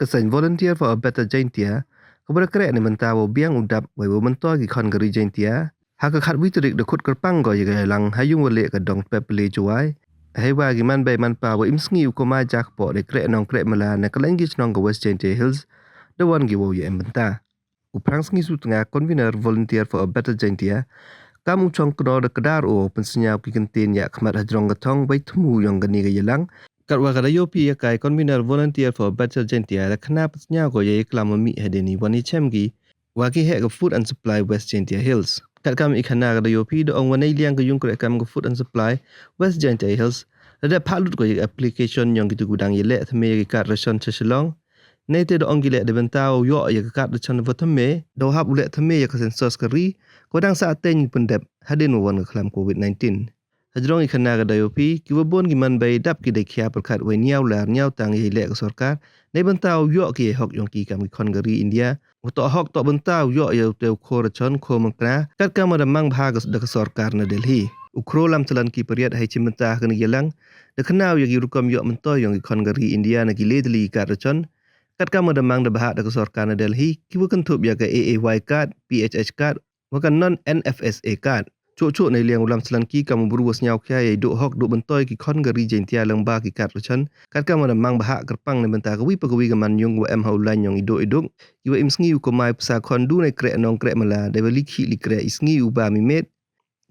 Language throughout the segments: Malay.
Kesan volunteer for a better Jaintia, kepada kerek ni mentawa biang udap wai mentor gi kon geri Jaintia, hak khat witrik de khut kerpang go ye lang hayung wale ka dong pepele juai. Hai wa gi man bai man pa wa imsngi u ko ma jak po de krek nong krek mala na kalengi nong go West Jaintia Hills, the one gi wo ye embenta. Uprang sngi su tengah convener volunteer for a better Jaintia, kamu chong kno de kedar o pensenyau ki kentin ya khmat hajrong gatong bai tmu yong gani ga yelang. Katwa kada yopi ya kai convener volunteer for a better Jaintia la khna pensenyau go ye klam mi hedeni wani chemgi waki he ga food and supply West Jaintia Hills. Kat kam ikhana kada yopi do ong wanai liang ga yung krek kam ga food and supply West Jaintia Hills. Ada palut go ye application yong gitu gudang ye le thme ye kat ration cheshlong. Nete do ong gile de bentau yo ye kat ration vothme do hab ule thme ye ka census kari kodang sa ateng pendep hadin wan ga klam COVID-19. Hajrong ikhana ga dayopi kiwabon giman bay dap ki de khia perkat we niaw lar niaw tang ye le ka sarkar nei bentau yo ki hok yong ki kam kon gari India to hok to bentau yo ye te khor chon kho mangkra kat kam da mang bha ga ka sarkar na Delhi ukro lam talan ki periat hai chimenta ga yelang de khnaw ye rukom yo mento yong kon gari India na ki le deli ka chon kat kam da mang da bha da ka sarkar na Delhi kiwa kan thup ya ka AAY card PHH card wa kan non NFSA card Cuk nei liang ulam selan ki kamu buru wasnyau kya ye duk hok duk bentoi ki kon gari Jaintia lang ba ki kat rechan kat kamu da mang bahak kerpang ne benta kawi pagawi gaman yung wa em haulan yung iduk iwa imsngi u ko mai psa kon du nei krek nong krek mala de bali khi li krek isngi u ba mi met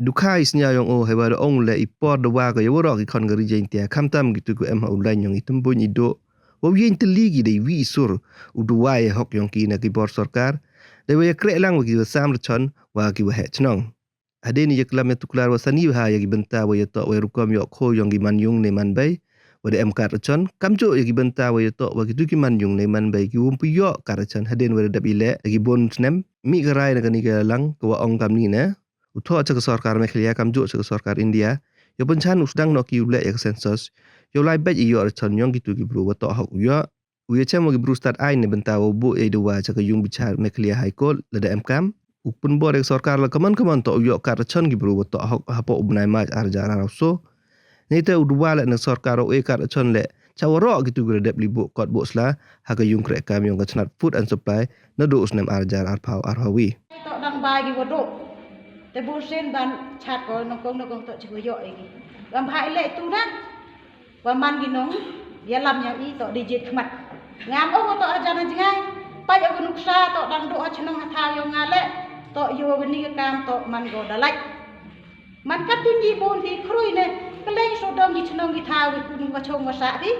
dukha isnya yung o hewa da ong le ipor da wa ko yoro ki kon gari Jaintia kamtam gitu ko em haulan yung itumbun iduk wa yin teli gi dei wi sur u duwa ye hok yung ki na ki bor sarkar de wa krek lang wa ki sam rechan wa ki wa he chnong Adeni ye kelam tuklar wasani ha ye benta wa ye to wa rukom yo kho yong gi man yung ne man bai wa de em kat chon kamjo ye benta wa ye to wa gi du ki man yung ne man bai gi um pu yo kar chon haden wa da bile gi bon snem mi garai na ni ga lang ko wa ong kam ni na utho cha ka sarkar me khlia kamjo cha ka sarkar India yo panchan usdang no ki ule ye census yo lai bet yo chon yong gi tu gi bru wa to ha yo u ye chem wa gi bru start ai ne benta wa bu e do wa cha ka yung bichar me khlia high court la da em kam Upun borek sarkar la kaman to yo kar chan gi bru to hapo ubnai maj arja raso nete udwa la na sarkar o e kar chan le chawro gitu gre dep libu kot bosla ha ka yung krek kam yung ka chnat food and supply na do usnem arjar arpau arhawi to dang bai gi wodo te bu sen ban chat ko nokong to chi yo e gi gam hai le tu na wa man gi nong ya lam yang i to digit khmat ngam o to arja na jingai pai o nuksa to dang do chnong ha yo ngale to yo ni kam to man go dalai man kat tin bon ti krui ne keleng so dom gi chnong gi tha wi kun wa chong wa sa ti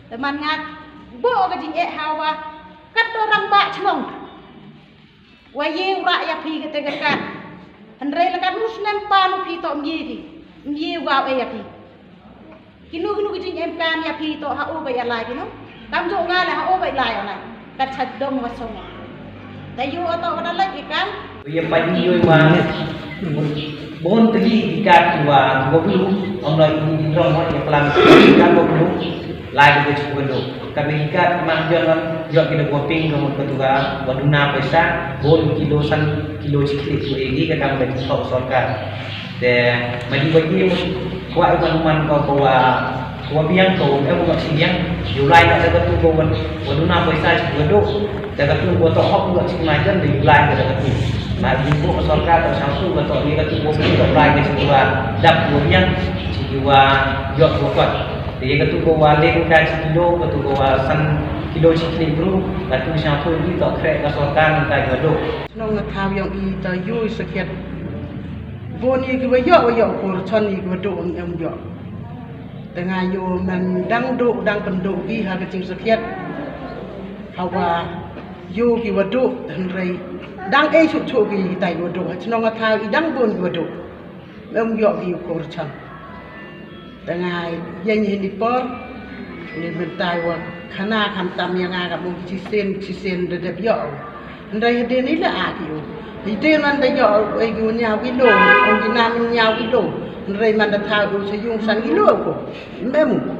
te man ngat bo ga ji e hawa kat to rang ba chnong wa ye ra ya phi ke te ga kat han re la kat nus nem pa nu phi to ngi ti ngi wa e ya phi kinu gi ji em kam ya phi to ha o ba ya lai ki no kam jo nga la ha o ba lai ala kat chat dom wa chong ta yo to ga dalai ki kam Ia pagi yo ma bon tegi kat wa go bulu om lai rong ho ya pelan kan go bulu lai ke chu go kami kat ma jalan yo ki go ping go ketua waduna pesa bon kilo cikli tu egi ka kam ben sok sarkar de magi bagi kwa man ko wa biang ko e mo siang yo lai ka ga tu go waduna pesa chu go daga tu go to hok go sing majan de lai ka daga tu na ibu sarkar atau sampu atau ni kata buku supply ke sebuah dap buahnya jiwa yok buat dia kata bawa link kan kilo kata bawa san kilo cikli bro kata sampu ni tak krek ke sarkar tak gaduh nong thau yang i ta yu sekiat boni ki wa yo ko chon ni ko do em yo tengah yo man dang do dang penduk ki ha ke cing sekiat hawa yo ki wa do dan rei dang e chu gi tai wo do chnong a thau i dang bon wo do em yo gi ko chan tangai yen ni por ni ben tai wa khana kham tam yang ga mo chi sen de de yo ndai de ni la a ki yo di de man de yo e gi nya wi lo on gi nam nya wi lo ndai man da thau do se yung san gi lo ko mem